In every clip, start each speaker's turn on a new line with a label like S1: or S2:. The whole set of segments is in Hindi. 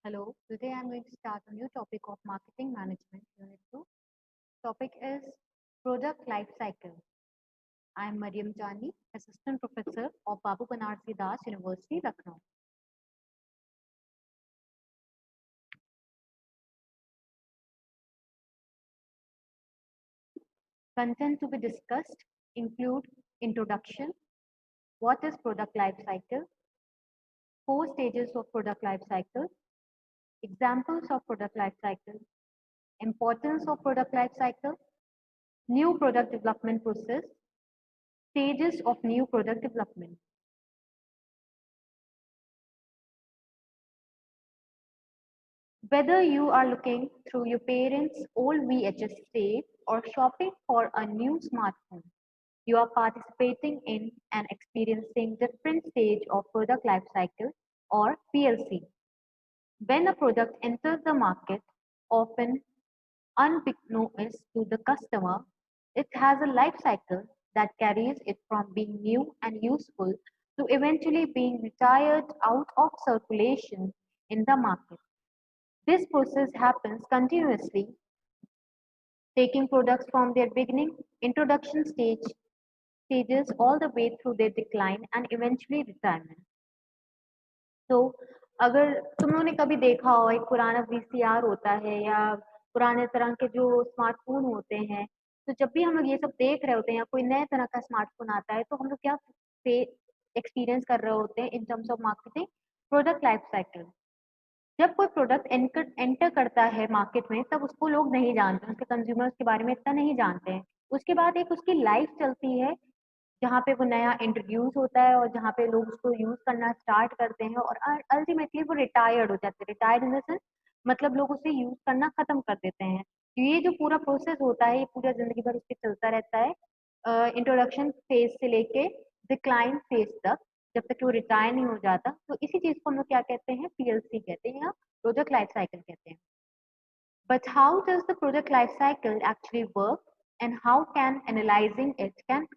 S1: Hello, today I'm going to start a new topic of Marketing Management Unit 2. Topic is Product Life Cycle. I'm Mariam Jani, Assistant Professor of Babu Banarsi Das University, Lucknow. Content to be discussed include introduction, what is product life cycle, 4 stages of product life cycle, examples of product life cycle, importance of product life cycle, new product development process, stages of new product development. Whether you are looking through your parents' old VHS tape or shopping for a new smartphone, you are participating in and experiencing different stage of product life cycle or PLC. When a product enters the market, often unbeknownst to the customer, it has a life cycle that carries it from being new and useful to eventually being retired out of circulation in the market. This process happens continuously, taking products from their beginning, introduction stages all the way through their decline and eventually retirement. तो अगर तुम लोगों ने कभी देखा हो एक पुराना वीसीआर होता है या पुराने तरह के जो स्मार्टफोन होते हैं, तो जब भी हम लोग ये सब देख रहे होते हैं या कोई नए तरह का स्मार्टफोन आता है तो हम लोग क्या एक्सपीरियंस कर रहे होते हैं in terms of marketing product life cycle. जब कोई प्रोडक्ट एंटर करता है मार्केट में तब उसको लोग नहीं जानते, उसके कंज्यूमर्स के बारे में इतना नहीं जानते हैं। उसके बाद एक उसकी लाइफ चलती है जहाँ पे वो नया इंट्रोड्यूस होता है और जहाँ पे लोग उसको यूज करना स्टार्ट करते हैं और अल्टीमेटली वो रिटायर्ड हो जाते हैं। रिटायर्ड इन द सेंस मतलब लोग उसे यूज करना खत्म कर देते हैं। तो ये जो पूरा प्रोसेस होता है ये पूरा जिंदगी भर उसके चलता रहता है, इंट्रोडक्शन फेज से लेके डिक्लाइन फेज तक, जब तक कि वो रिटायर नहीं हो जाता। तो इसी चीज को हम लोग क्या कहते हैं, पीएलसी कहते हैं या प्रोडक्ट लाइफ साइकिल कहते हैं। But how does the product life cycle actually work and how can analyzing it can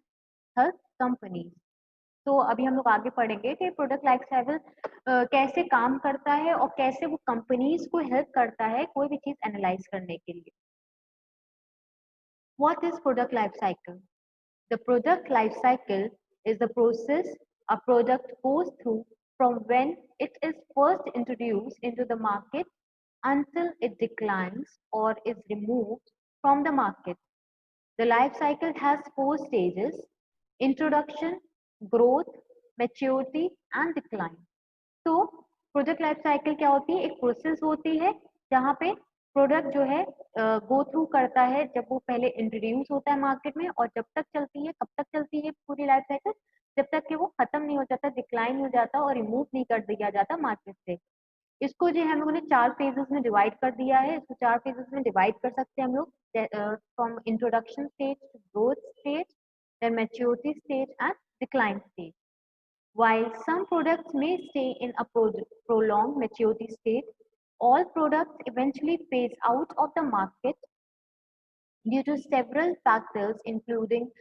S1: help companies? तो अभी हम लोग आगे पढ़ेंगे कि प्रोडक्ट लाइफ साइकिल कैसे काम करता है और कैसे वो कंपनीज को हेल्प करता है कोई भी चीज एनालाइज करने के लिए। What is product life cycle? The product life cycle is the process a product goes through from when it is first introduced into the market until it declines or is removed from the market. The life cycle has 4 stages: introduction, growth, maturity and decline. तो प्रोडक्ट लाइफ साइकिल क्या होती है, एक प्रोसेस होती है जहाँ पे प्रोडक्ट जो है गो थ्रू करता है जब वो पहले इंट्रोड्यूस होता है मार्केट में, और जब तक चलती है, कब तक चलती है पूरी लाइफ साइकिल, जब तक कि वो खत्म नहीं हो जाता, डिक्लाइन हो जाता और रिमूव नहीं कर दिया जाता मार्केट से। इसको जो है हम लोगों ने 4 फेजेस में डिवाइड कर दिया है। इसको 4 फेजेस में डिवाइड कर सकते हैं हम लोग, from introduction stage to growth stage, then maturity stage and decline stage. While some products may stay in a prolonged maturity state, all products eventually phase out of the market due to several factors including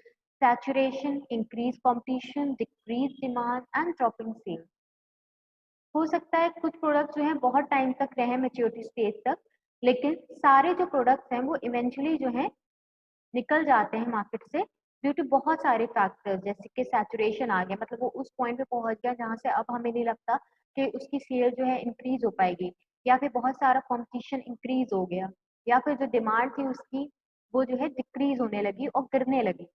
S1: saturation, increased competition, decreased demand and dropping sales. हो सकता है कुछ प्रोडक्ट जो हैं बहुत टाइम तक रहे मैच्योरिटी स्टेज तक, लेकिन सारे जो प्रोडक्ट्स हैं वो इवेंचुअली जो है निकल जाते हैं मार्केट से ड्यू टू बहुत सारे फैक्टर्स, जैसे कि सैचुरेशन आ गया, मतलब वो उस पॉइंट पे पहुंच गया जहाँ से अब हमें नहीं लगता कि उसकी सेल जो है इंक्रीज हो पाएगी, या फिर बहुत सारा कंपटीशन इंक्रीज हो गया, या फिर जो डिमांड थी उसकी वो जो है डिक्रीज होने लगी और गिरने लगी।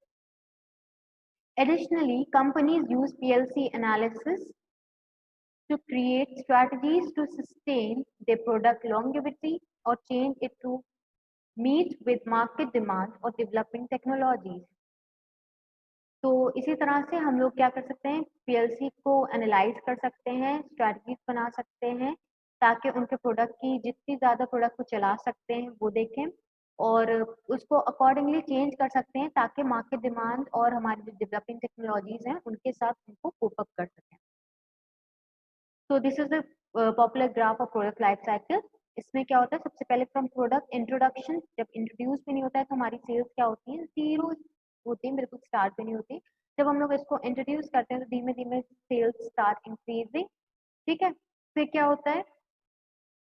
S1: Additionally, companies use PLC analysis to create strategies to sustain their product longevity or change it to meet with market demand or developing technologies. तो इसी तरह से हम लोग क्या कर सकते हैं, पीएलसी को एनालाइज कर सकते हैं, स्ट्रैटेजीज बना सकते हैं ताकि उनके प्रोडक्ट की जितनी ज़्यादा प्रोडक्ट को चला सकते हैं वो देखें और उसको अकॉर्डिंगली चेंज कर सकते हैं ताकि मार्केट डिमांड और हमारी जो डेवलपिंग टेक्नोलॉजीज हैं उनके साथ उनको कोप अप कर सकें। तो this is the popular graph of product life cycle. इसमें क्या होता है, सबसे पहले फ्रॉम प्रोडक्ट इंट्रोडक्शन, जब इंट्रोड्यूस भी नहीं होता है तो हमारी सेल्स क्या होती है, जीरो होती है, बिल्कुल स्टार्ट भी नहीं होती। जब हम लोग इसको इंट्रोड्यूस करते हैं तो धीमे धीमे सेल्स स्टार्ट इंक्रीजिंग, ठीक है। फिर क्या होता है,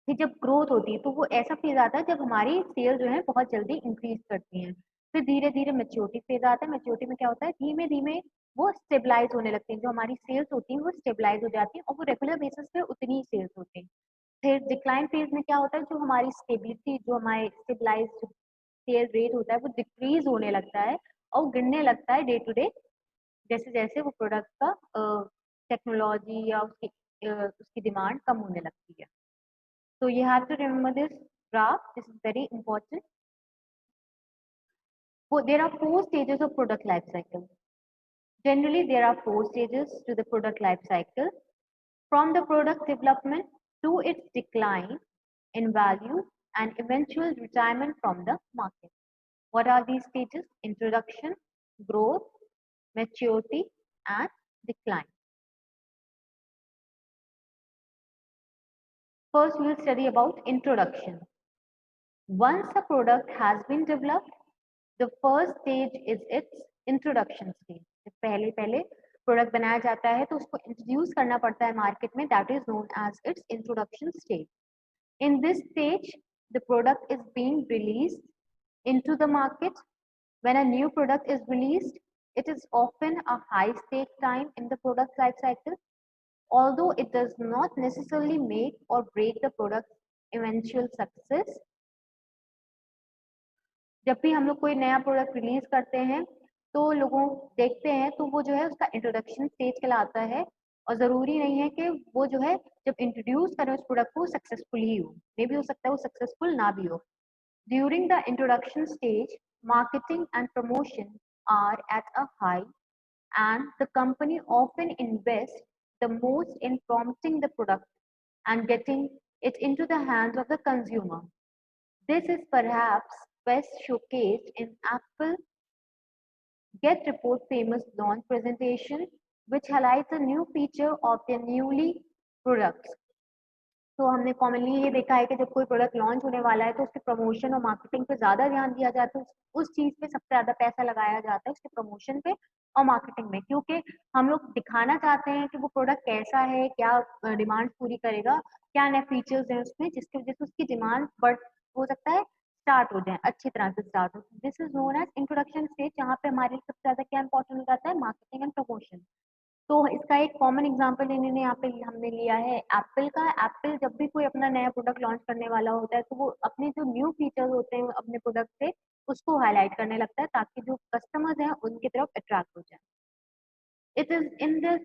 S1: फिर जब ग्रोथ होती है तो वो ऐसा फेज आता है जब हमारी सेल जो है बहुत जल्दी इंक्रीज करती हैं। फिर धीरे धीरे मैच्योरिटी फेज आता है। मैच्योरिटी में क्या होता है, धीमे धीमे वो स्टेबलाइज होने लगती हैं। जो हमारी सेल्स होती हैं वो स्टेबलाइज हो जाती हैं और वो रेगुलर बेसिस पे उतनी ही सेल्स होती हैं। फिर डिक्लाइन फेज में क्या होता है, जो हमारी स्टेबिलिटी, जो हमारे स्टेबलाइज सेल रेट होता है वो डिक्रीज होने लगता है और गिरने लगता है डे टू डे, जैसे जैसे वो प्रोडक्ट का टेक्नोलॉजी या उसकी डिमांड कम होने लगती है। So you have to remember this graph. This is very important. So there are four stages of product life cycle. Generally, there are four stages to the product life cycle. From the product development to its decline in value and eventual retirement from the market. What are these stages? Introduction, growth, maturity, and decline. First, we will study about introduction. Once a product has been developed, the first stage is its introduction stage. पहले पहले प्रोडक्ट बनाया जाता है तो उसको इंट्रोड्यूस करना पड़ता है मार्केट में, that is known as its introduction stage. In this stage, the product is being released into the market. When a new product is released, it is often a high stake time in the product life cycle, although it does not necessarily make or break the product's eventual success. जब भी हम लोग कोई नया प्रोडक्ट रिलीज करते हैं तो लोगों देखते हैं तो वो जो है उसका इंट्रोडक्शन स्टेज कहलाता है, और ज़रूरी नहीं है कि वो जो है जब इंट्रोड्यूस करें उस प्रोडक्ट को सक्सेसफुल ही हो, मे भी हो सकता है वो सक्सेसफुल ना भी हो. During the introduction stage, marketing and promotion are at a high and the company often invests the most in promoting the product and getting it into the hands of the consumer. This is perhaps best showcased in Apple Get Report famous launch presentation, which highlights a new feature of their newly products. तो हमने कॉमनली ये देखा है कि जब कोई प्रोडक्ट लॉन्च होने वाला है तो उसके प्रमोशन और मार्केटिंग पे ज़्यादा ध्यान दिया जाता है, उस चीज़ पे सबसे ज़्यादा पैसा लगाया जाता है उसके प्रमोशन पे और मार्केटिंग में, क्योंकि हम लोग दिखाना चाहते हैं कि वो प्रोडक्ट कैसा है, क्या डिमांड पूरी करेगा, क्या नए फीचर्स हैं उसमें जिसकी वजह से उसकी डिमांड बढ़ हो सकता है स्टार्ट हो जाए, अच्छी तरह से स्टार्ट हो. This is known as introduction stage, जहाँ पे हमारे लिए सबसे ज़्यादा क्या इंपॉर्टेंट हो जाता है, मार्केटिंग एंड प्रमोशन. तो इसका एक कॉमन एग्जांपल इन्होंने यहाँ पे हमने लिया है एप्पल का. एप्पल जब भी कोई अपना नया प्रोडक्ट लॉन्च करने वाला होता है तो वो अपने जो न्यू फीचर्स होते हैं अपने प्रोडक्ट से उसको हाईलाइट करने लगता है ताकि जो कस्टमर्स हैं उनकी तरफ अट्रैक्ट हो जाए. It is in this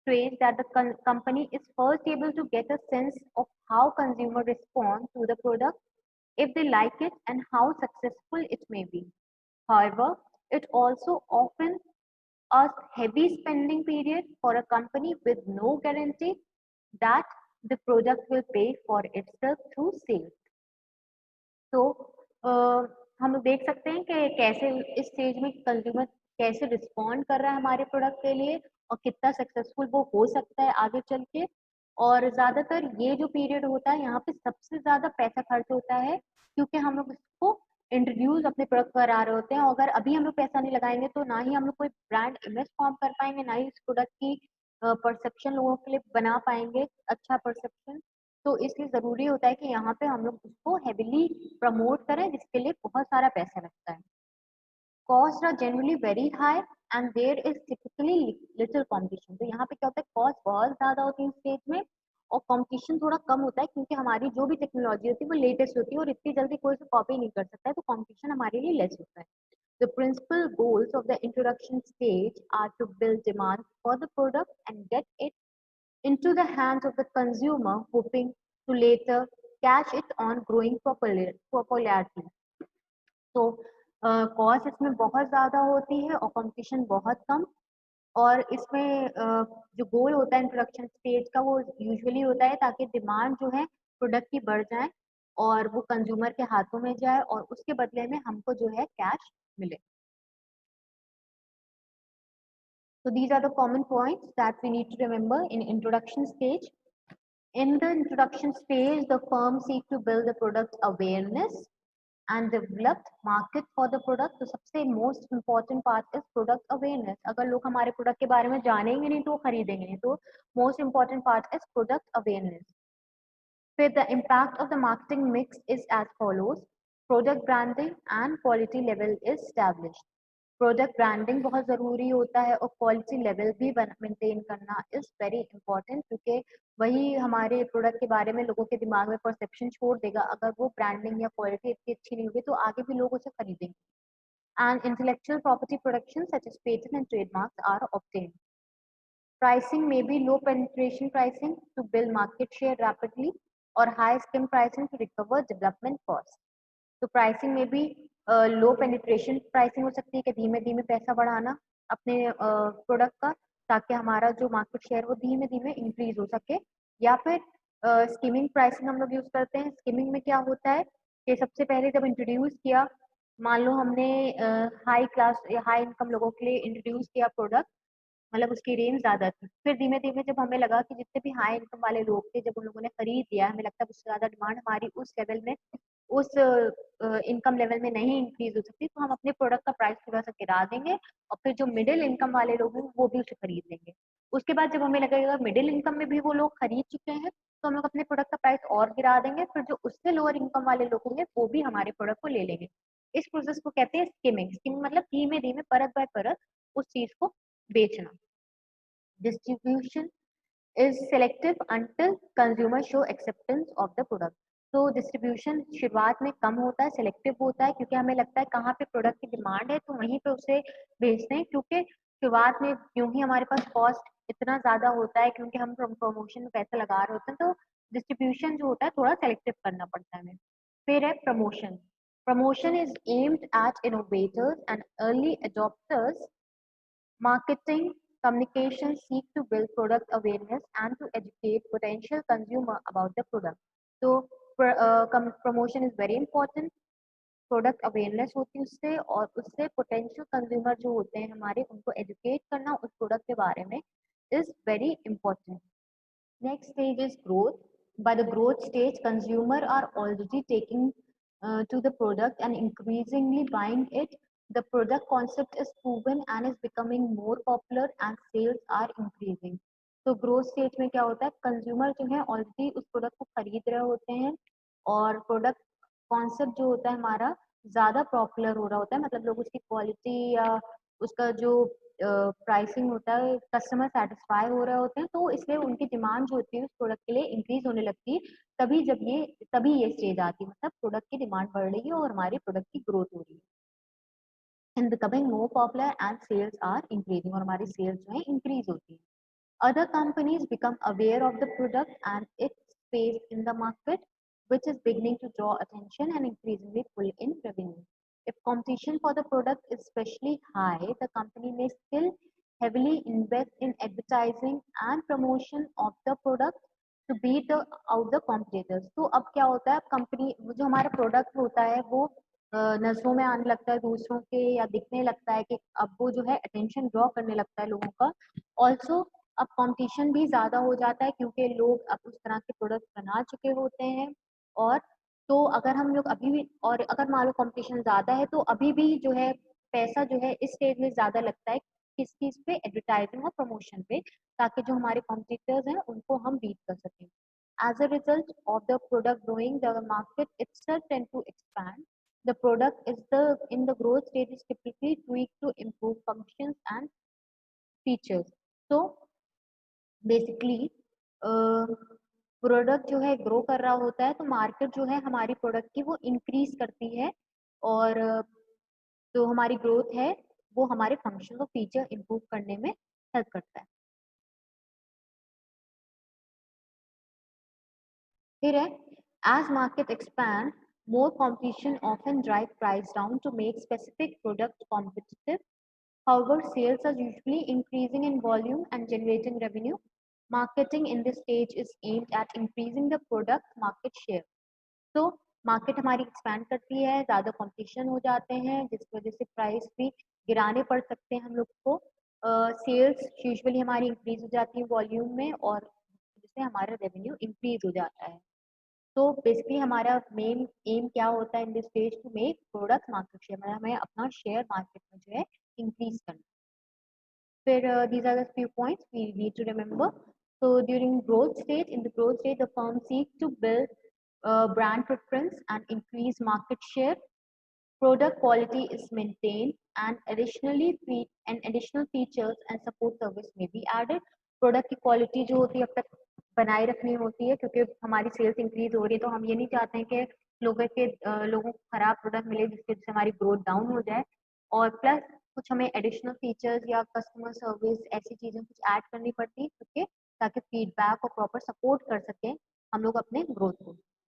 S1: stage that the company is first able to get a sense of how consumers respond to the product, if they like it, and how successful it may be. However, it also often a heavy spending period for a company with no guarantee that the product will pay for itself through sales. तो हम लोग देख सकते हैं कि कैसे इस स्टेज में कंज्यूमर कैसे रिस्पॉन्ड कर रहा है हमारे प्रोडक्ट के लिए और कितना सक्सेसफुल वो हो सकता है आगे चल के. और ज़्यादातर ये जो पीरियड होता है यहाँ पे सबसे ज़्यादा पैसा खर्च होता है, क्योंकि हम लोग इसको इंट्रोड्यूस अपने प्रोडक्ट करा रहे होते हैं. अगर अभी हम लोग पैसा नहीं लगाएंगे तो ना ही हम लोग कोई ब्रांड इमेज फॉर्म कर पाएंगे, ना ही इस प्रोडक्ट की परसेप्शन लोगों के लिए बना पाएंगे, अच्छा परसेप्शन. तो इसलिए ज़रूरी होता है कि यहाँ पे हम लोग उसको हेविली प्रमोट करें, जिसके लिए बहुत सारा पैसा लगता है. Cost are generally very high and there is typically little competition. तो यहाँ पे क्या होता है, कॉस्ट बहुत ज़्यादा होती है स्टेज में और कंपटीशन थोड़ा कम होता है, क्योंकि हमारी जो भी टेक्नोलॉजी होती है वो लेटेस्ट होती है और इतनी जल्दी कोई से कॉपी नहीं कर सकता है, तो कंपटीशन हमारे लिए लेस होता है. The principal goals of the introduction stage are to build demand for the product and get it into the hands of the consumer, hoping to later cash it on growing popularity. तो कॉस्ट इसमें बहुत ज़्यादा होती है और कंपटीशन बहुत कम. और इसमें जो गोल होता है इंट्रोडक्शन स्टेज का वो यूजुअली होता है ताकि डिमांड जो है प्रोडक्ट की बढ़ जाए और वो कंज्यूमर के हाथों में जाए और उसके बदले में हमको जो है कैश मिले. So these are the common points that we need to remember in introduction stage. In the introduction stage, the firm seek to build the product awareness and developed market for the product. तो सबसे most important part is product awareness. अगर लोग हमारे प्रोडक्ट के बारे में जानेंगे नहीं तो वो खरीदेंगे नहीं, तो most important part is product awareness. फिर the impact of the marketing mix is as follows. Product branding and quality level is established. Product branding बहुत ज़रूरी होता है और क्वालिटी लेवल भी मेंटेन करना इज़ वेरी इंपॉर्टेंट, क्योंकि वही हमारे प्रोडक्ट के बारे में लोगों के दिमाग में परसेप्शन छोड़ देगा। अगर वो ब्रांडिंग या क्वालिटी इतनी अच्छी नहीं होगी तो आगे भी लोग उसे खरीदेंगे। And intellectual property protection such as patent and trademarks are obtained. Pricing may be low penetration pricing to build market share rapidly or high skim pricing to recover development costs. तो प्राइसिंग में भी लो पेनिट्रेशन प्राइसिंग हो सकती है कि धीमे धीमे पैसा बढ़ाना अपने प्रोडक्ट का, ताकि हमारा जो मार्केट शेयर वो धीमे धीमे इंक्रीज हो सके। या फिर स्कीमिंग प्राइसिंग हम लोग यूज करते हैं। स्कीमिंग में क्या होता है कि सबसे पहले जब इंट्रोड्यूस किया, मान लो हमने हाई क्लास या हाई इनकम लोगों के लिए इंट्रोड्यूस किया प्रोडक्ट, मतलब उसकी रेंज ज़्यादा थी। फिर धीमे-धीमे जब हमें लगा कि जितने भी हाई इनकम वाले लोग थे, जब उन लोगों ने खरीद लिया, हमें लगता है उससे ज़्यादा डिमांड हमारी उस लेवल में, उस इनकम लेवल में नहीं इंक्रीज़ हो सकती, तो हम अपने प्रोडक्ट का प्राइस थोड़ा-सा गिरा देंगे और फिर जो मिडल इनकम वाले लोग हैं, वो भी उसे खरीद लेंगे। उसके बाद जब हमें लगेगा मिडल इनकम में भी वो लोग खरीद चुके हैं, तो हम लोग अपने प्रोडक्ट का प्राइस और गिरा देंगे, फिर जो उससे लोअर इनकम वाले लोग होंगे, वो भी हमारे प्रोडक्ट को ले लेंगे। इस प्रोसेस को कहते हैं स्किमिंग। स्किमिंग मतलब धीमे-धीमे, परत बाय परत उस चीज़ को बेचना। Distribution is selective until consumers show acceptance of the product. तो डिस्ट्रीब्यूशन शुरुआत में कम होता है, सेलेक्टिव होता है, क्योंकि हमें लगता है कहाँ पे प्रोडक्ट की डिमांड है तो वहीं पे उसे बेचते हैं। क्योंकि शुरुआत में क्यों ही हमारे पास कॉस्ट इतना ज़्यादा होता है, क्योंकि हम प्रमोशन में पैसा लगा रहे होते हैं, तो डिस्ट्रीब्यूशन जो होता है थोड़ा सेलेक्टिव करना पड़ता है हमें। फिर है promotion. Promotion is aimed at innovators and early adopters. Marketing communications seek to build product awareness and to educate potential consumer about the product. So promotion is very important. Product awareness होती है उससे, और उससे पोटेंशियल कंज्यूमर जो होते हैं हमारे, उनको एजुकेट करना उस प्रोडक्ट के बारे में is very important. Next stage is growth. By the growth stage, consumers are already taking to the product and increasingly buying it. The product concept is proven and is becoming more popular and sales are increasing. तो ग्रोथ स्टेज में क्या होता है, कंज्यूमर जो है ऑलरेडी उस प्रोडक्ट को खरीद रहे होते हैं और प्रोडक्ट कॉन्सेप्ट जो होता है हमारा ज़्यादा पॉपुलर हो रहा होता है, मतलब लोग उसकी क्वालिटी या उसका जो प्राइसिंग होता है, कस्टमर सेटिस्फाई हो रहे होते हैं, तो इसलिए उनकी डिमांड जो होती है उस प्रोडक्ट के लिए इंक्रीज होने लगती है। तभी ये स्टेज आती है, मतलब प्रोडक्ट की डिमांड बढ़ रही है और हमारी प्रोडक्ट की ग्रोथ हो रही है and becoming more popular and sales are increasing, और हमारी सेल्स जो है इंक्रीज होती है। Other companies become aware of the product and its space in the market, which is beginning to draw attention and increasingly pull in revenue. If competition for the product is especially high, the company may still heavily invest in advertising and promotion of the product to beat out the competitors. तो अब क्या होता है, अब कंपनी जो हमारा प्रोडक्ट होता है वो नजरों में आने लगता है दूसरों के, या दिखने लगता है कि अब वो जो है अटेंशन ड्रॉ करने लगता है लोगों का। ऑल्सो अब कंपटीशन भी ज़्यादा हो जाता है, क्योंकि लोग अब उस तरह के प्रोडक्ट बना चुके होते हैं। और तो अगर हम लोग अभी भी, और अगर मान लो कंपटीशन ज़्यादा है तो अभी भी जो है पैसा जो है इस स्टेज में ज़्यादा लगता है किस चीज़ पे, एडवर्टाइजिंग और प्रमोशन पे, ताकि जो हमारे कॉम्पिटिटर्स हैं उनको हम बीट कर सकें। As a result of the product growing, the market itself tend to expand. The product is in the growth stage is typically tweaked to improve functions and features. So basically product जो है ग्रो कर रहा होता है, तो मार्केट जो है हमारी प्रोडक्ट की वो इंक्रीज करती है, और जो हमारी ग्रोथ है वो हमारे फंक्शन और फीचर इंप्रूव करने में हेल्प करता है। फिर है as market expand, more competition often drive price down to make specific product competitive. However, sales are usually increasing in volume and generating revenue. Marketing in this stage is aimed at increasing the product market share. तो मार्केट हमारी एक्सपैंड करती है, ज़्यादा कंपटीशन हो जाते हैं, जिस वजह से प्राइस भी गिराने पड़ सकते हैं हम लोग को। सेल्स यूजुअली हमारी इंक्रीज हो जाती है वॉल्यूम में, और जिससे हमारा रेवेन्यू इंक्रीज हो जाता है। तो बेसिकली हमारा मेन एम क्या होता है in this stage, to make product market share, मतलब हमें अपना शेयर मार्केट में जो है इंक्रीज करना। फिर these are the few points we need to remember. So during growth stage, in the growth stage, the firm seeks to build brand preference and increase market share. Product quality is maintained and additional features and support service may be added. Product की क्वालिटी जो होती है अब तक बनाए रखनी होती है क्योंकि हमारी सेल्स इंक्रीज हो रही है तो हम ये नहीं चाहते हैं कि लोगों को खराब प्रोडक्ट मिले जिसके से हमारी ग्रोथ डाउन हो जाए और प्लस कुछ हमें एडिशनल फीचर्स या कस्टमर सर्विस ऐसी चीजें कुछ ऐड करनी पड़ती है क्योंकि ताकि फीडबैक और प्रॉपर सपोर्ट कर सकें हम लोग अपने ग्रोथ को।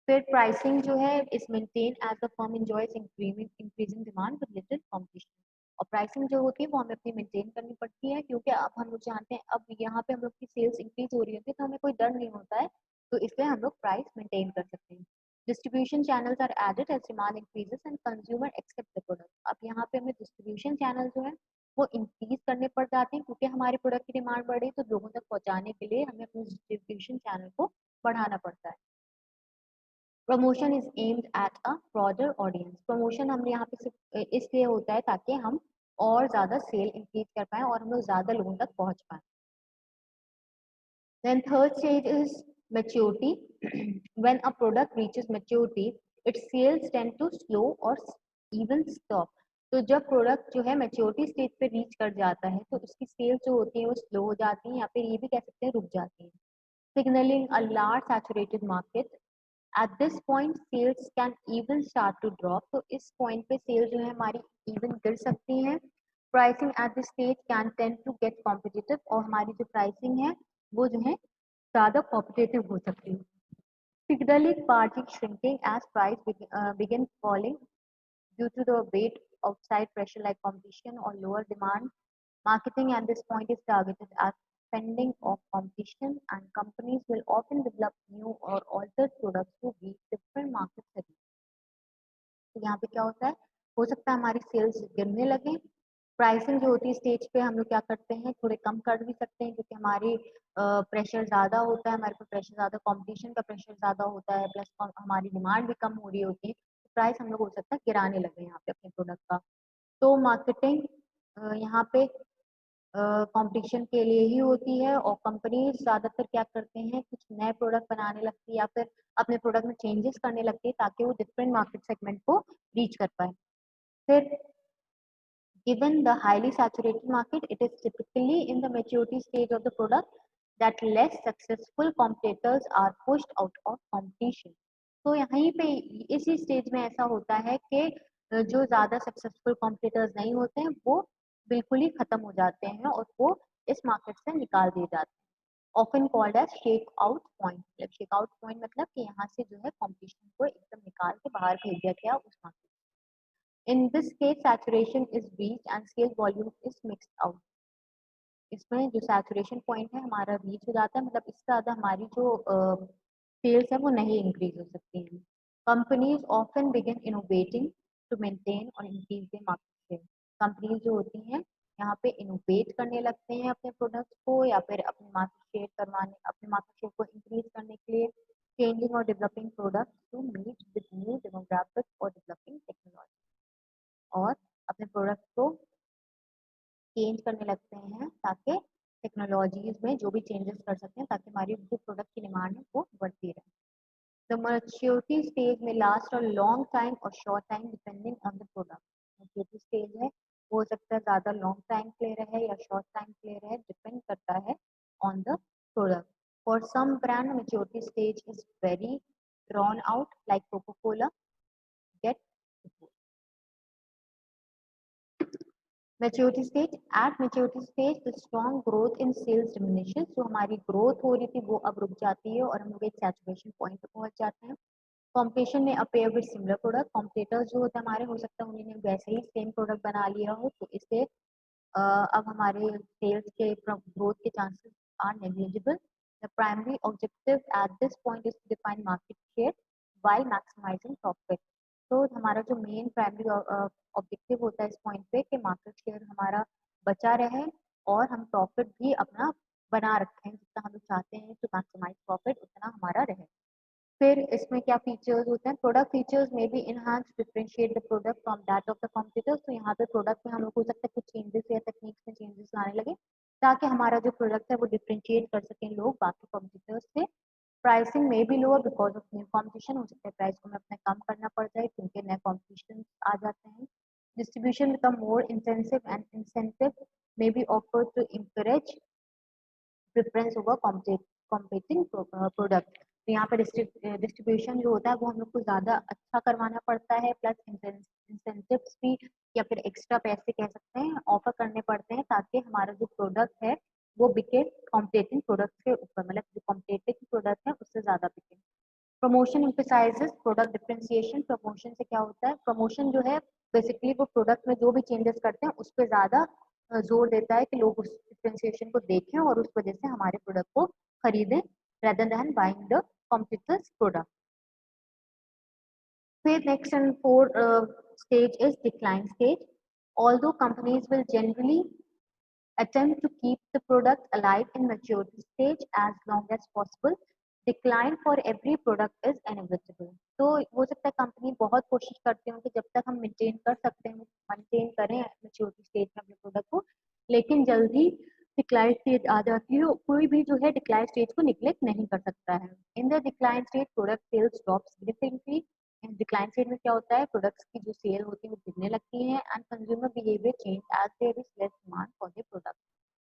S1: फिर प्राइसिंग जो है is maintain as the firm enjoys increasing demand with little competition. और प्राइसिंग जो होती है वो हमें अपनी मेंटेन करनी पड़ती है क्योंकि अब हम लोग जानते हैं अब यहाँ पे हम लोग की सेल्स इंक्रीज हो रही होती है तो हमें कोई डर नहीं होता है तो इसलिए हम लोग प्राइस मेंटेन कर सकते हैं। Distribution channels are added as demand increases and consumer accept the product. अब यहाँ पे हमें डिस्ट्रीब्यूशन चैनल जो है वो इंक्रीज करने पड़ जाते हैं क्योंकि हमारे प्रोडक्ट की डिमांड बढ़ी तो लोगों तक पहुंचाने के लिए हमें अपने डिस्ट्रीब्यूशन चैनल को बढ़ाना पड़ता है। Promotion is aimed at a broader audience. Promotion हम यहाँ पे सिर्फ इसलिए होता है ताकि हम और ज्यादा सेल इंक्रीज कर पाए और हम लोग ज्यादा लोगों तक पहुंच पाए। Then third stage is maturity. When a product reaches maturity, its sales tend to slow or even stop. तो जब प्रोडक्ट जो है मेच्योरिटी स्टेज पे रीच कर जाता है तो उसकी सेल्स जो होती है वो स्लो हो जाती है या फिर ये भी कह सकते हैं रुक जाती है। Signaling a large saturated market. At this point sales can even start to drop. तो इस पॉइंट पे सेल्स जो है हमारी इवन गिर सकती हैं। Pricing at this stage can tend to get competitive और हमारी जो प्राइसिंग है वो जो है ज़्यादा कॉम्पिटिटिव हो सकती है। Signaling margin shrinking as begin falling due to the weight outside pressure like competition or lower demand. Marketing at this point is targeted at spending of competition and companies will often develop new or altered products to reach different market segments. तो यहाँ पे क्या होता है हो सकता है हमारी सेल्स गिरने लगे। प्राइसिंग जो होती है स्टेज पे हम लोग क्या करते हैं थोड़े कम कर भी सकते हैं क्योंकि हमारी प्रेशर ज़्यादा होता है हमारे पे प्रेशर ज़्यादा कंपटीशन का प्रेशर ज़्यादा होता है प्लस हमारी डिमांड भी कम हो रही होती है तो प्राइस हम लोग हो सकता है गिराने लगे यहाँ पे अपने प्रोडक्ट का। तो मार्केटिंग यहाँ पे कंपटीशन के लिए ही होती है और कंपनीज ज़्यादातर क्या करते हैं कुछ नए प्रोडक्ट बनाने लगती है या फिर अपने प्रोडक्ट में चेंजेस करने लगती है ताकि वो डिफरेंट मार्केट सेगमेंट को रीच कर पाए। फिर given the highly saturated market, it is typically in the maturity stage of the product that less successful competitors are pushed out of competition. तो यहीं पे इसी स्टेज में ऐसा होता है कि जो ज़्यादा सक्सेसफुल कॉम्पिटिटर्स नहीं होते हैं वो बिल्कुल ही खत्म हो जाते हैं और वो इस मार्केट से निकाल दिए जाते हैं। Often called as shake out point. मतलब शेक आउट पॉइंट मतलब कि यहाँ से जो है कॉम्पिटिशन को एकदम निकाल के बाहर भेज दिया गया उस market. In this case, saturation is reached and sales volume is mixed out. इसमें जो saturation point है हमारा reach हो जाता है मतलब इससे ज़्यादा हमारी जो sales है वो नहीं increase हो सकती है। Companies often begin innovating to maintain or increase their market share. Companies जो होती हैं यहाँ पे innovate करने लगते हैं अपने products को या फिर अपने market share को increase करने के लिए changing or developing products to meet with new demographics or developing technology. और अपने प्रोडक्ट को चेंज करने लगते हैं ताकि टेक्नोलॉजीज में जो भी चेंजेस कर सकते हैं ताकि हमारी जो प्रोडक्ट की डिमांड है वो बढ़ती रहे। द मैच्योरिटी स्टेज में लास्ट और लॉन्ग टाइम और short time depending on the product. Maturity stage है वो हो सकता है ज़्यादा लॉन्ग टाइम के लिए रहे या शॉर्ट टाइम के लिए रहे डिपेंड करता है on the product. For some brand maturity stage is very drawn out like Coca Cola get. Maturity stage. At maturity stage, the strong growth in sales diminishes. जो हमारी growth हो रही थी वो अब रुक जाती है और हम लोग एक saturation point पे पहुंच जाते हैं। Competition में appear with similar product. Competitors जो होते हैं हमारे हो सकता है उन्होंने वैसे ही same product बना लिया हो तो इससे अब हमारे sales के growth के chances are negligible. The primary objective at this point is to define market share while maximizing profit. तो हमारा जो मेन प्राइमरी ऑब्जेक्टिव होता है इस पॉइंट पे कि मार्केट शेयर हमारा बचा रहे और हम प्रॉफिट भी अपना बना रखें जितना हम चाहते हैं टू मैक्सिमाइज प्रॉफिट उतना हमारा रहे। फिर इसमें क्या फीचर्स होते हैं प्रोडक्ट फीचर्स में भी enhance differentiate the product from that of the competitors. तो यहाँ पे प्रोडक्ट में हम लोग हो सकता है कुछ चेंजेस या टेक्निक्स में चेंजेस लाने लगे ताकि हमारा जो प्रोडक्ट है वो डिफ्रेंशिएट कर सकें लोग बाकी कॉम्पिटिटर्स से। प्राइसिंग में भी lower because of new competition, हो सकता है प्राइस को हमें अपना कम करना पड़ जाए क्योंकि नए कॉम्पिटिशन आ जाते हैं। Distribution become more intensive and incentive may be offered to encourage preference होगा कॉम्पिटिंग प्रोडक्ट। तो यहाँ पे डिस्ट्रीब्यूशन जो होता है वो हम लोग को ज़्यादा अच्छा करवाना पड़ता है, प्लस इंसेंटिव्स भी या फिर एक्स्ट्रा पैसे कह सकते हैं ऑफर करने पड़ते हैं ताकि हमारा जो प्रोडक्ट है वो बिके कॉम्पिटिटिंग प्रोडक्ट के ऊपर, मतलब जो कॉम्पिटिटिव प्रोडक्ट है उससे ज़्यादा बिके। Promotion emphasises product differentiation. Promotion से क्या होता है, प्रमोशन जो है बेसिकली वो प्रोडक्ट में जो भी चेंजेस करते हैं उस पर ज़्यादा जोर देता है कि लोग उस डिफरेंशिएशन को देखें और उस वजह से हमारे प्रोडक्ट को खरीदें rather than buying the competitor's product. Phase next and fourth stage is decline stage. Although companies will generally attempt to keep the product alive in maturity stage as long as possible, decline for every product is inevitable. तो हो सकता है कंपनी बहुत कोशिश करते हो कि जब तक हम मेंटेन कर सकते हैं मेंटेन करें मेच्योरिटी स्टेज में अपने प्रोडक्ट को, लेकिन जल्दी डिक्लाइन स्टेज आ जाती है, कोई भी जो है डिक्लाइन स्टेज को निग्लेक्ट नहीं कर सकता है। In the decline stage product sales drop significantly. Decline stage में क्या होता है, प्रोडक्ट्स की जो सेल होती है वो गिरने लगती है and consumer behaviour change as there is less demand for the product.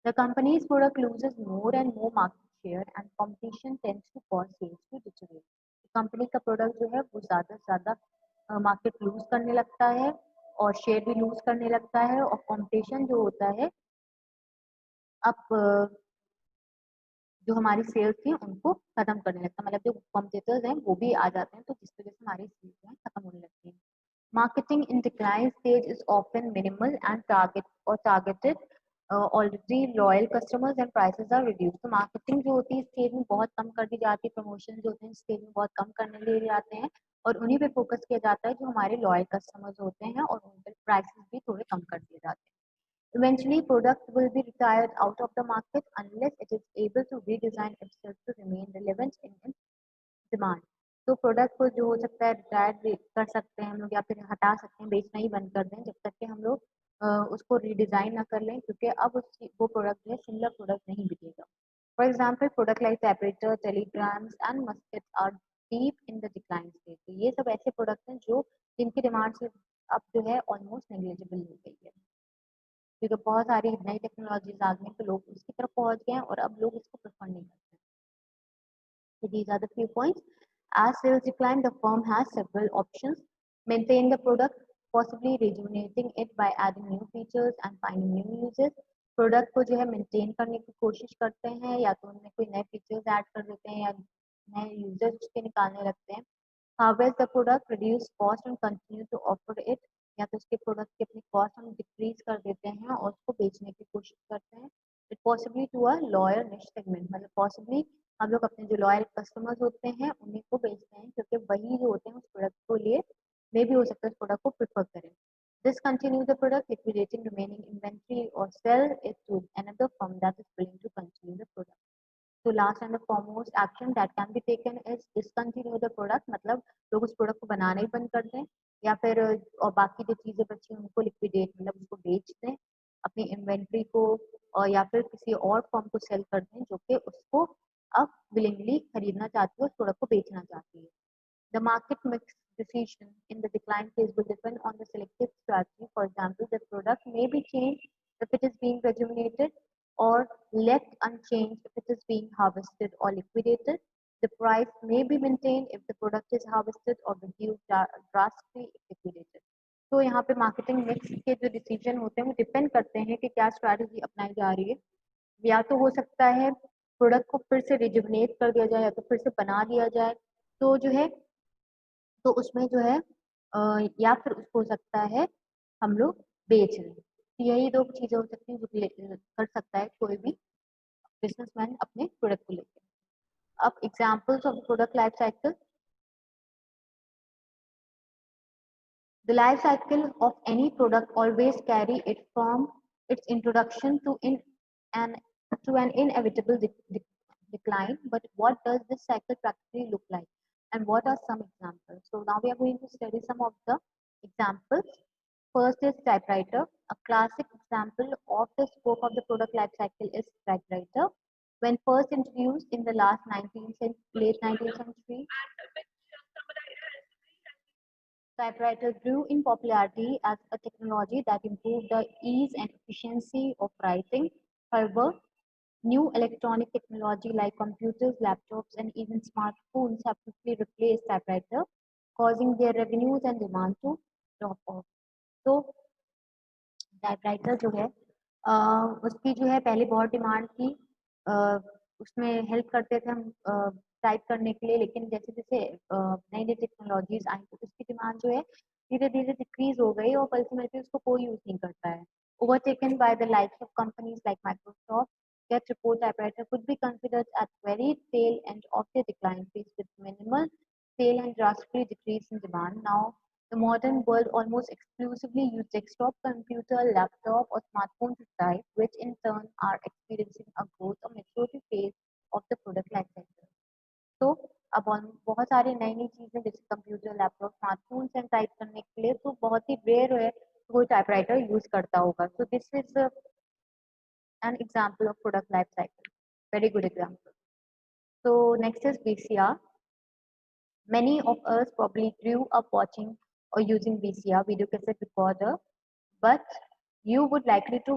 S1: The company's product loses more and more market share and competition tends to cause sales to deteriorate. Company का प्रोडक्ट जो है वो ज़्यादा से ज़्यादा मार्केट लूज करने लगता है और शेयर भी लूज करने लगता है और कंपटीशन जो होता है अब जो हमारी सेल्स थी उनको खत्म करने लगता है, मतलब जो कॉम्पिटिटर्स हैं वो भी आ जाते हैं तो जिस वजह से हमारी सेल्स जो है खत्म होने लगती है। Marketing in decline stage is often minimal and targeted already loyal customers and prices are reduced. तो मार्केटिंग जो होती है इस स्टेज में बहुत कम कर दी जाती है, प्रमोशन जो होते हैं इस स्टेज में बहुत कम करने लिए जाते हैं और उन्हीं पे फोकस किया जाता है जो हमारे लॉयल कस्टमर्स होते हैं और उन पर प्राइसेस भी थोड़े कम कर दिए जाते हैं। Eventually, product will be retired out of the market unless it is able to redesign itself to remain relevant in demand. तो प्रोडक्ट को जो हो सकता है रिटायर कर सकते हैं हम लोग या फिर हटा सकते हैं, बेचना ही बंद कर दें जब तक कि हम लोग उसको रीडिज़ाइन ना कर लें क्योंकि अब वो प्रोडक्ट जो है सिमिलर प्रोडक्ट नहीं बिकेगा। For example product like temperature telegrams and musket are deep in the decline stage. तो ये सब ऐसे प्रोडक्ट हैं जो जिनकी डिमांड से अब जो है ऑलमोस्ट नेग्लिजिबल हो गई है क्योंकि बहुत सारी नई टेक्नोलॉजीज आ गई हैं तो लोग उसकी तरफ पहुंच गए हैं और अब लोग इसको प्रेफर नहीं करते। So these are the few points. As sales decline, the firm has several options. Maintain the product, possibly rejuvenating it by adding new features and finding new uses. Product को जो है मेंटेन करने की कोशिश करते हैं या तो उनमें कोई नए फीचर्स ऐड कर देते हैं या नए यूजर्स उसके निकालने लगते हैं। Harvest the product, reduce cost and continue to offer it. या तो उसके प्रोडक्ट की अपनी कॉस्ट हम डिक्रीज कर देते हैं और उसको बेचने की कोशिश करते हैं। It possibly to a loyal niche segment, मतलब पॉसिबली हम लोग अपने जो लॉयल कस्टमर्स होते हैं उन्हीं को बेचते हैं क्योंकि वही जो होते हैं उस प्रोडक्ट को लिए मे भी हो सकता है उस प्रोडक्ट को प्रेफर करें। Discontinue the product, liquidating remaining inventory or sell it to another firm that is willing to continue the product. तो last and the foremost action that can be taken is discontinue the product, मतलब लोग उस प्रोडक्ट को बनाना ही बंद कर दें या फिर और बाकी जो चीज़ें बची हैं उनको लिक्विडेट मतलब उसको बेच दें अपनी इन्वेंट्री को और या फिर किसी और फर्म को सेल कर दें जो कि उसको अब विलिंगली खरीदना चाहती है उस प्रोडक्ट को बेचना चाहती है। The market mix decision in the decline phase will depend on the selective strategy. For example, the product may be changed if it is being rejuvenated or left unchanged if it is being harvested or liquidated. The price may be maintained if the product is harvested or reduced drastically if liquidated. तो यहाँ पे मार्केटिंग मिक्स के जो डिसीजन होते हैं वो डिपेंड करते हैं कि क्या स्ट्रैटेजी अपनाई जा रही है। या तो हो सकता है प्रोडक्ट को फिर से रिजुवनेट कर दिया जाए या तो फिर से बना दिया जाए, तो जो है तो उसमें जो है या फिर उसको हो सकता है हम लोग बेच लें। तो यही दो चीज़ें हो सकती हैं जो कर सकता है कोई भी बिजनेसमैन अपने प्रोडक्ट को लेकर। अब examples of product life cycle. The life cycle of any product always carry it from its introduction an to an inevitable decline. But what does this cycle practically look like, and what are some examples? So now we are going to study some of the examples. First is typewriter. A classic example of the scope of the product life cycle is typewriter. When first introduced in the late 19th century, typewriter grew in popularity as a technology that improved the ease and efficiency of writing. However, new electronic technology like computers, laptops, and even smartphones have quickly replaced typewriter, causing their revenues and demand to drop off. So typewriter जो है उसकी जो है पहले बहुत डिमांड थी अ, उसमें हेल्प करते थे हम टाइप करने के लिए लेकिन जैसे जैसे नई नई टेक्नोलॉजीज आई तो उसकी डिमांड जो है धीरे धीरे डिक्रीज हो गई और अल्टीमेटली उसको कोई यूज नहीं करता है overtaken by the likes of companies like Microsoft, Get Report typewriter could be considered at very tail end of their decline phase with minimal sale and drastically decrease in demand. Now, the modern world almost exclusively use desktop computer, laptop, or smartphone to type, which in turn are experiencing a growth or maturity phase of the product life cycle. तो अब बहुत सारी नई नई चीजें जैसे कंप्यूटर लैपटॉप स्मार्टफोन से टाइप करने के लिए तो बहुत ही रेयर है कोई टाइपराइटर यूज करता होगा so this is an example of product life cycle. Very good example. So next is VCR. Many of us probably grew up watching or using VCR, video cassette recorder, but you would likely to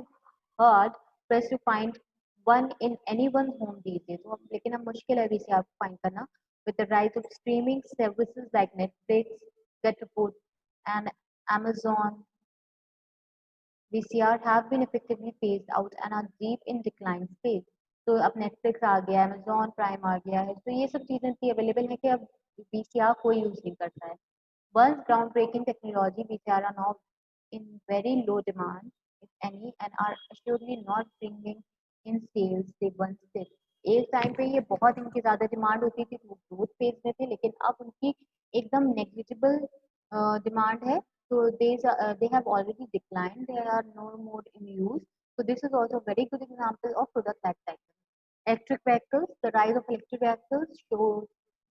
S1: hard press to find one in anyone's home these days. So, लेकिन अब मुश्किल है VCR को find करना. With the rise of streaming services like Netflix, Get Report, and Amazon, VCR have been effectively phased out and are deep in decline stage. तो अब Netflix आ गया, Amazon Prime आ गया है, तो ये सब चीजें इतनी अवेलेबल है कि अब VCR कोई यूज नहीं करता है. Once groundbreaking technology, VCR are now in very low demand, if any, and are assuredly not bringing in sales they once did. एक टाइम पे ये बहुत इनकी ज्यादा डिमांड होती थी वो ग्रोथ फेज में थे लेकिन अब उनकी एकदम नेग्लिजिबल डिमांड है so they have already declined they are no more in use so this is also a very good example of product life cycle electric vehicles the rise of electric vehicles show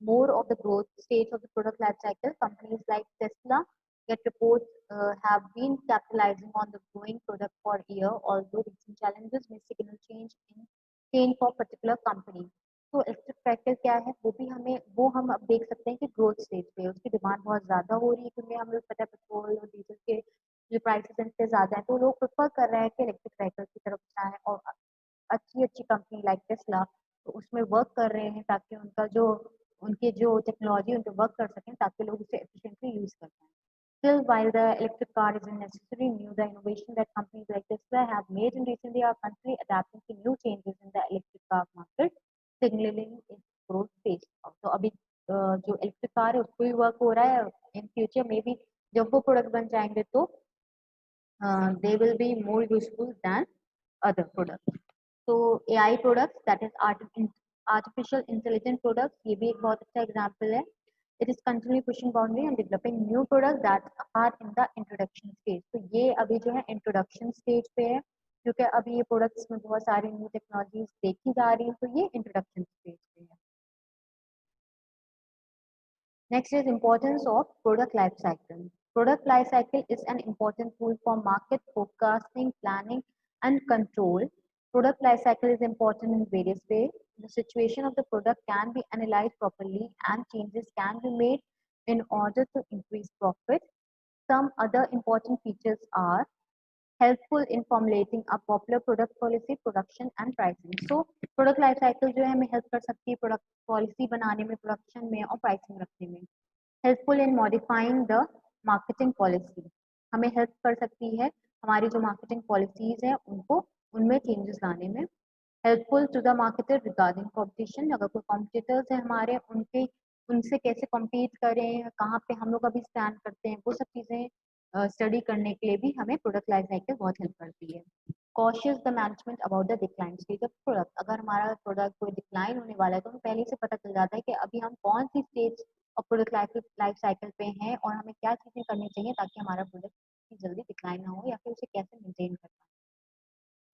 S1: more of the growth stage of the product life cycle companies like Tesla get reports have been capitalizing on the growing product for a year although recent challenges may signal change for particular company तो इलेक्ट्रिक व्हीकल क्या है वो हम अब देख सकते हैं कि ग्रोथ स्टेज पे है उसकी डिमांड बहुत ज़्यादा हो रही है क्योंकि हमें पता है पेट्रोल और डीजल के जो प्राइसेस इतने ज़्यादा हैं तो लोग प्रेफर कर रहे हैं कि इलेक्ट्रिक व्हीकल की तरफ जाएं और अच्छी अच्छी कंपनी लाइक टेस्ला तो उसमें वर्क कर रहे हैं ताकि उनके जो टेक्नोलॉजी उन पर वर्क कर सकें ताकि लोग उसे एफिशिएंटली यूज़ कर पाएं Still, while the electric car isn't necessarily new, the innovation that companies like Tesla have made in recent years are constantly adapting to new changes in the electric car market, signaling its growth phase. तो अभी जो इलेक्ट्रिक कार है उसको भी वर्क हो रहा है इन फ्यूचर में भी जब वो प्रोडक्ट बन जाएंगे तो they will be more useful than other products. So AI products that is artificial intelligent products ये भी एक बहुत अच्छा example है. It is continually pushing boundary and developing new products that are in the introduction stage. तो ये अभी जो है introduction stage पे है क्योंकि अभी ये products में बहुत सारी new technologies देखी जा रही हैं तो ये introduction stage पे है. Next is importance of product life cycle. Product life cycle is an important tool for market forecasting, planning, and control. Product life cycle is important in various ways. The situation of the product can be analyzed properly and changes can be made in order to increase profit. Some other important features are helpful in formulating a popular product policy, production and pricing. So product life cycle जो है हमें help कर सकती है product policy बनाने में, production में और pricing रखने में. Helpful in modifying the marketing policy. हमें help कर सकती है हमारी जो marketing policies हैं उनको उनमें changes लाने में. Helpful to the marketer regarding competition. अगर कोई competitors हैं हमारे उनसे कैसे compete करें, कहाँ पे हम लोग अभी stand करते हैं, वो सब चीजें स्टडी करने के लिए भी हमें प्रोडक्ट लाइफ साइकिल बहुत हेल्प करती है cautious the management about the decline stage of product अगर हमारा प्रोडक्ट कोई डिक्लाइन होने वाला है तो हमें पहले से पता चल जाता है कि अभी हम कौन सी stage of product life cycle पे हैं और हमें क्या चीज़ें करनी चाहिए ताकि हमारा प्रोडक्ट जल्दी डिक्लाइन ना हो या फिर उसे कैसे मेंटेन कर पाए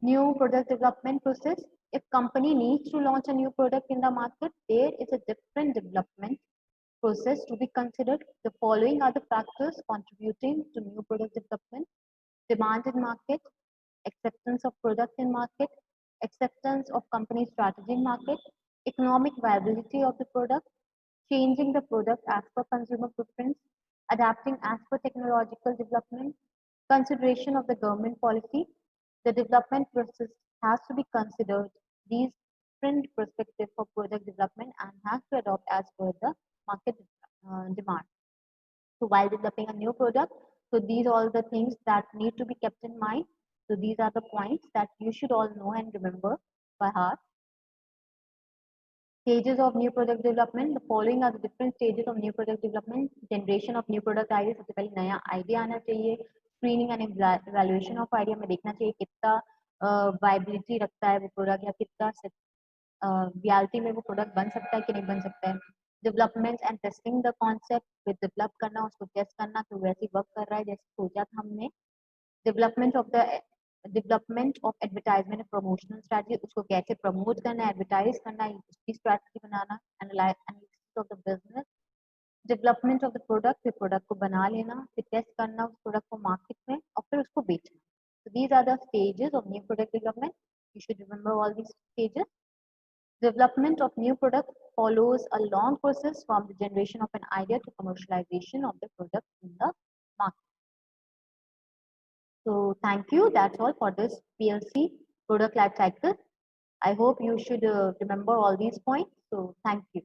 S1: New product development process. If company needs to launch a new product in the market, there is a different development process to be considered. The following are the factors contributing to new product development. demand in market, acceptance of product in market, acceptance of company strategy in market, economic viability of the product, changing the product as per consumer preference, adapting as per technological development, consideration of the government policy. The development process has to be considered these different perspectives for product development and has to adopt as per the market demand. So while developing a new product, so these are all the things that need to be kept in mind. So these are the points that you should all know and remember by heart. Stages of new product development. The following are the different stages of new product development. Generation of new product idea. सबसे पहले नया idea आना चाहिए. Screening and evaluation of idea में देखना चाहिए कितना viability रखता है वो product या कितना reality में वो product बन सकता है कि नहीं बन सकता है. Development and testing the concept with develop करना उसको test करना तो वैसे work कर रहा है जैसे सोचा था हमने. Development of the development of advertisement and promotional strategy उसको कैसे प्रमोट करना है एडवर्टाइज करना है उसकी strategy banana analysis of the business development of the product फिर प्रोडक्ट को बना लेना फिर टेस्ट करना उस प्रोडक्ट को मार्केट में और फिर उसको बेचना so these are the stages of new product development you should remember all these stages development of new product follows a long process from the generation of an idea to commercialization of the product in the market. So thank you. That's all for this PLC product life cycle. I hope you should remember all these points. So thank you.